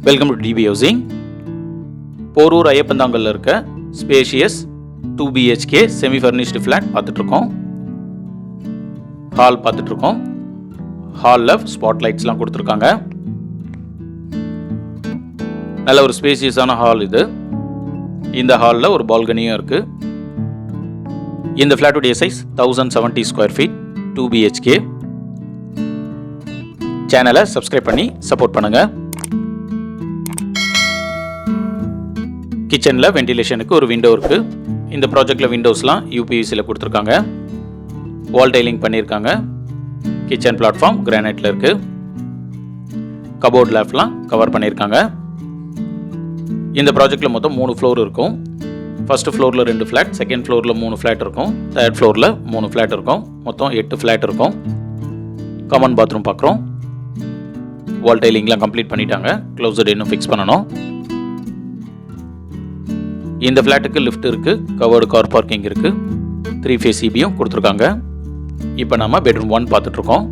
Welcome to DB housing. Porur ஐயப்பந்தாங்கல்ல இருக்க spacious 2 BHK semi furnished flat பார்த்துட்ருக்கோம். ஹால் பார்த்துட்ருக்கோம். ஹாலில் ஸ்பாட் லைட்ஸ்லாம் கொடுத்துருக்காங்க. நல்ல ஒரு ஸ்பேஷியஸான ஹால் இது. இந்த ஹாலில் ஒரு பால்கனியும் இருக்குது. இந்த ஃப்ளாட்டுடைய சைஸ் 1070 ஸ்கொயர் ஃபீட், 2 BHK. சேனலை சப்ஸ்கிரைப் பண்ணி சப்போர்ட் பண்ணுங்கள். கிச்சனில் வென்டிலேஷனுக்கு ஒரு விண்டோ இருக்குது. இந்த ப்ராஜெக்டில் விண்டோஸ்லாம் UPVCயில் கொடுத்துருக்காங்க. வால் டைலிங் பண்ணியிருக்காங்க. கிச்சன் பிளாட்ஃபார்ம் கிரானைட்டில் இருக்குது. கபோர்ட் லேஃப்ட்லாம் கவர் பண்ணியிருக்காங்க. இந்த ப்ராஜெக்டில் மொத்தம் 3 ஃப்ளோர் இருக்கும். ஃபர்ஸ்ட் ஃப்ளோரில் 2 ஃப்ளாட், செகண்ட் ஃப்ளோரில் 3 ஃப்ளாட் இருக்கும், தேர்ட் ஃப்ளோரில் 3 ஃப்ளாட் இருக்கும். மொத்தம் 8 ஃப்ளாட் இருக்கும். காமன் பாத்ரூம் பார்க்குறோம். வால் டைலிங்லாம் கம்ப்ளீட் பண்ணிட்டாங்க. க்ளோஸ்ட் இன்னும் ஃபிக்ஸ் பண்ணணும். இந்த ஃப்ளாட்டுக்கு லிஃப்ட் இருக்குது, கவர்டு கார் பார்க்கிங் இருக்குது, 3 ஃபேஸ் EBயும் கொடுத்துருக்காங்க. இப்போ நம்ம பெட்ரூம் 1 பார்த்துட்ருக்கோம்.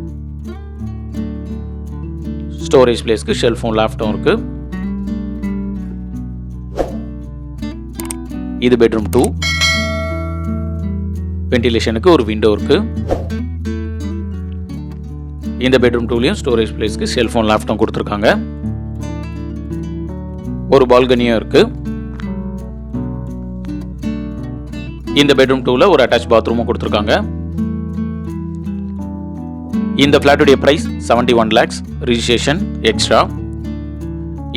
ஸ்டோரேஜ் பிளேஸ்க்கு ஷெல்ஃபும் லாஃப்ட்டும் இருக்குது. இது பெட்ரூம் 2. வென்டிலேஷனுக்கு ஒரு விண்டோ இருக்குது. இந்த பெட்ரூம் 2லையும் ஸ்டோரேஜ் பிளேஸ்க்கு ஷெல்ஃபும் லாஃப்ட்டும் கொடுத்துருக்காங்க. ஒரு பால்கனியும் இருக்குது. இந்த பெட்ரூம் 2ல ஒரு அட்டாச் பாத்ரூமும் கொடுத்துருக்காங்க. இந்த ஃப்ளாட்டுடைய பிரைஸ் 71 lakhs, ரிஜிஸ்ட்ரேஷன் எக்ஸ்ட்ரா.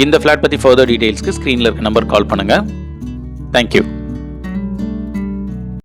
இந்த ஃப்ளாட் பற்றி ஃபர்தர் டீடைல்ஸ்க்கு ஸ்க்ரீனில் இருக்க நம்பர் கால் பண்ணுங்கள். தேங்க்யூ.